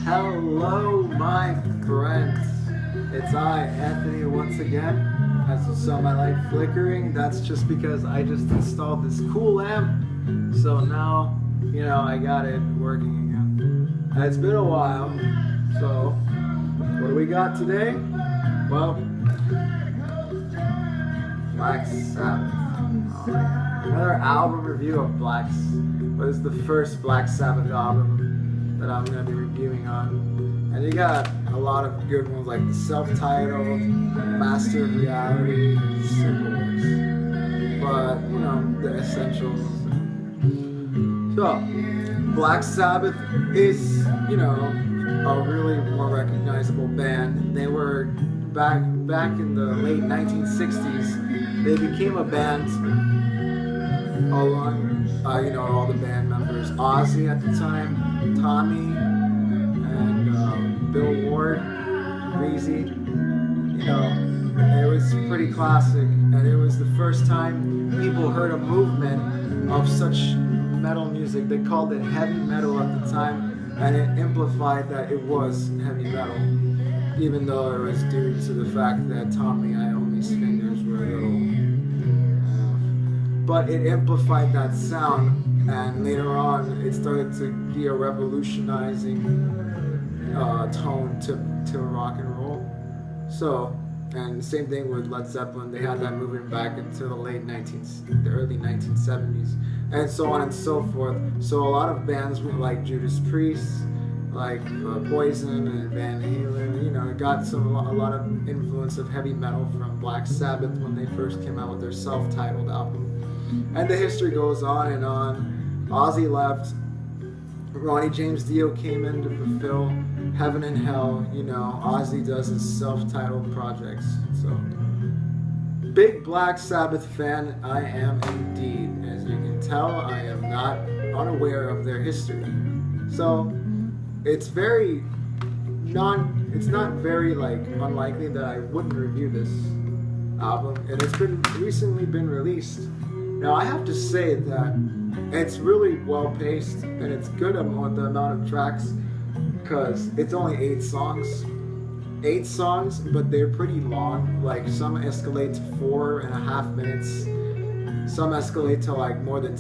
Hello, my friends. It's I, Anthony, once again. As you saw my light flickering, that's just because I just installed this cool lamp. So now, I got it working again. And it's been a while. So, what do we got today? Well, Black Sabbath. Oh, yeah. Another album review of Black Sabbath. What is the first Black Sabbath album that I'm going to be reviewing on. And you got a lot of good ones like the self-titled, Master of Reality, Simple Works. But, the essentials. So, Black Sabbath is, a really more recognizable band. They were back in the late 1960s. They became a band along, all the band members. Ozzy at the time, Tommy, and Bill Ward, Greasy. It was pretty classic, and it was the first time people heard a movement of such metal music. They called it heavy metal at the time, and it implied that it was heavy metal, even though it was due to the fact that Tommy Iommi's fingers were a little but it amplified that sound, and later on it started to be a revolutionizing tone to rock and roll. So, and same thing with Led Zeppelin. They had that movement back into the early 1970s, and so on and so forth. So a lot of bands like Judas Priest, like Poison and Van Halen, got a lot of influence of heavy metal from Black Sabbath when they first came out with their self-titled album. And the history goes on and on. Ozzy left. Ronnie James Dio came in to fulfill Heaven and Hell. Ozzy does his self-titled projects. So, big Black Sabbath fan I am indeed. As you can tell, I am not unaware of their history. So, it's not very unlikely that I wouldn't review this album, and it's recently been released. Now I have to say that it's really well paced, and it's good on the amount of tracks, because it's only 8 songs, but they're pretty long. Like some escalate to 4.5 minutes, some escalate to more than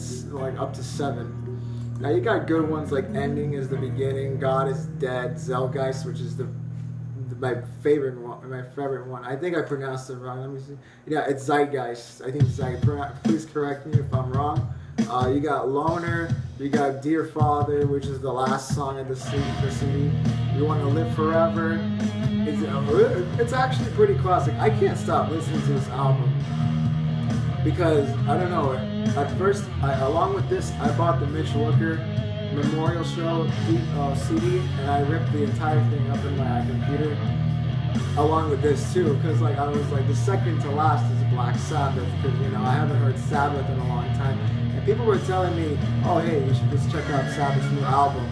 up to 7. Now you got good ones like Ending is the Beginning, God is Dead, Zeitgeist, which is my favorite one. I think I pronounced it wrong. Let me see. Yeah, it's Zeitgeist. I think please correct me if I'm wrong. You got Loner. You got Dear Father, which is the last song of the CD. You Want to Live Forever. It's actually pretty classic. I can't stop listening to this album because I don't know. At first, along with this, I bought the Mitch Looker Memorial Show CD, and I ripped the entire thing up in my computer along with this too, because I was the second to last is Black Sabbath, because I haven't heard Sabbath in a long time, and people were telling me, oh hey, you should just check out Sabbath's new album.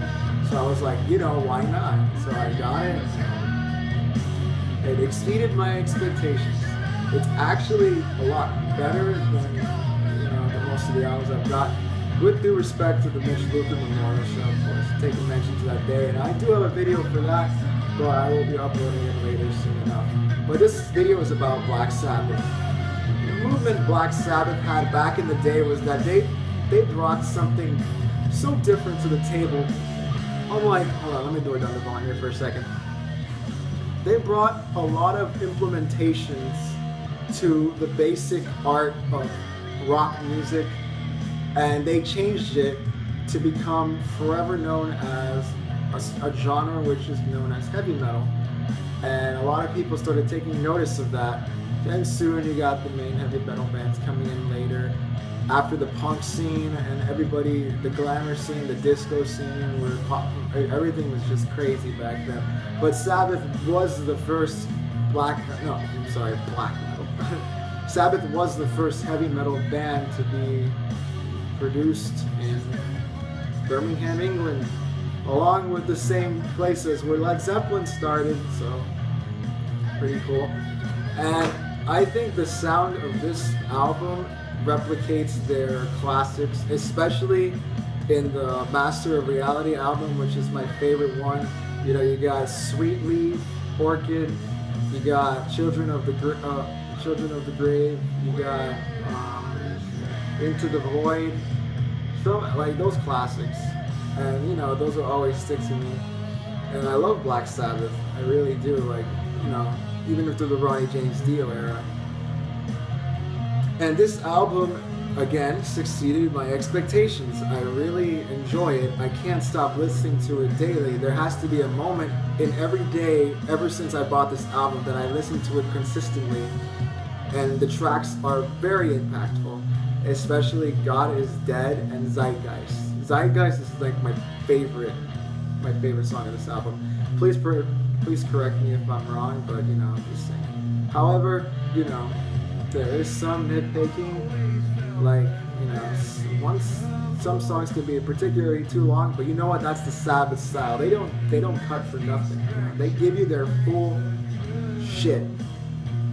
So I was like, why not? So I got it. It exceeded my expectations. It's actually a lot better than the most of the albums I've got. With due respect to the Mitch Looker Memorial Show, of course, take a mention to that day. And I do have a video for that, but I will be uploading it later soon enough. But this video is about Black Sabbath. The movement Black Sabbath had back in the day was that they brought something so different to the table. Unlike, hold on, let me do it down the volume here for a second. They brought a lot of implementations to the basic art of rock music, and they changed it to become forever known as a genre which is known as heavy metal. And a lot of people started taking notice of that. Then soon you got the main heavy metal bands coming in later. After the punk scene and everybody, the glamour scene, the disco scene, everything was just crazy back then. But Sabbath was the first black metal. Sabbath was the first heavy metal band to be produced in Birmingham, England, along with the same places where Led Zeppelin started, so pretty cool. And I think the sound of this album replicates their classics, especially in the Master of Reality album, which is my favorite one. You know, you got Sweet Leaf, Orchid, you got Children of the Grave, you got Into the Void, so like those classics, and you know those will always stick to me. And I love Black Sabbath, I really do. Like, you know, even through the Ronnie James Dio era. And this album, again, succeeded my expectations. I really enjoy it. I can't stop listening to it daily. There has to be a moment in every day, ever since I bought this album, that I listen to it consistently. And the tracks are very impactful, especially God Is Dead and Zeitgeist. Zeitgeist is like my favorite song of this album. Please correct me if I'm wrong, but you know, I'm just saying. However, you know, there is some nitpicking, like, you know, some songs can be particularly too long, but you know what? That's the Sabbath style. They don't cut for nothing. You know? They give you their full shit,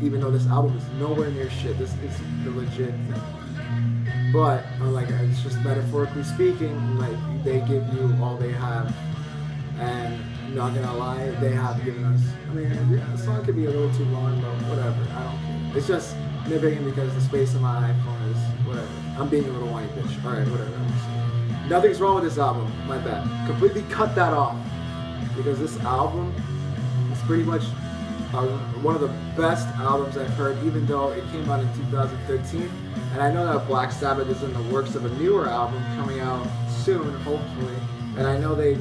even though this album is nowhere near shit. This is the legit thing. But like, it's just metaphorically speaking, like they give you all they have, and I'm not gonna lie, they have given us. I mean, yeah, the song could be a little too long, but whatever. I don't care. It's just nitpicking because the space on my iPhone is whatever. I'm being a little whiny bitch. Alright, whatever. Nothing's wrong with this album. My bad. Completely cut that off. Because this album is pretty much one of the best albums I've heard, even though it came out in 2013. And I know that Black Sabbath is in the works of a newer album coming out soon, hopefully. And I know they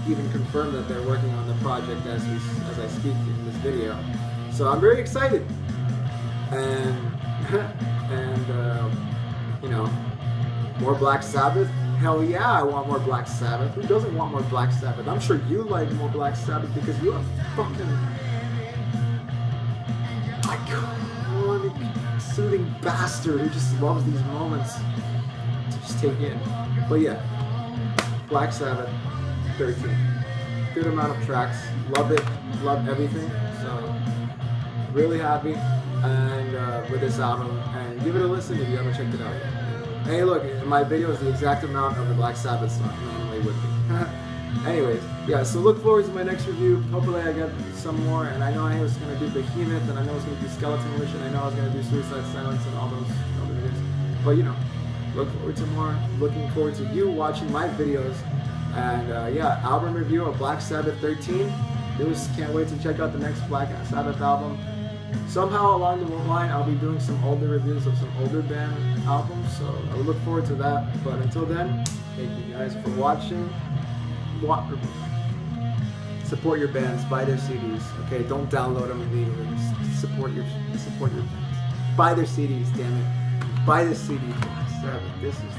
even confirmed that they're working on the project as I speak in this video. So I'm very excited. And you know, more Black Sabbath. Hell yeah, I want more Black Sabbath. Who doesn't want more Black Sabbath? I'm sure you like more Black Sabbath because you're a fucking iconic, soothing bastard who just loves these moments to just take in. But yeah, Black Sabbath 13. Good amount of tracks. Love it. Love everything. So really happy and with this album, and give it a listen if you haven't checked it out yet. Hey, look, my video is the exact amount of the Black Sabbath song normally would be. Anyways, yeah, so look forward to my next review. Hopefully I get some more, and I know I was going to do Behemoth, and I know I was going to do Skeleton Wish, and I know I was going to do Suicide Silence and all those other videos. But, you know, look forward to more. Looking forward to you watching my videos. And, yeah, album review of Black Sabbath 13. Can't wait to check out the next Black Sabbath album. Somehow along the line, I'll be doing some older reviews of some older band albums, so I would look forward to that. But until then, thank you guys for watching. Support your bands, buy their CDs. Okay, don't download them illegally. Just support your bands. Buy their CDs, damn it. Buy the CD. This is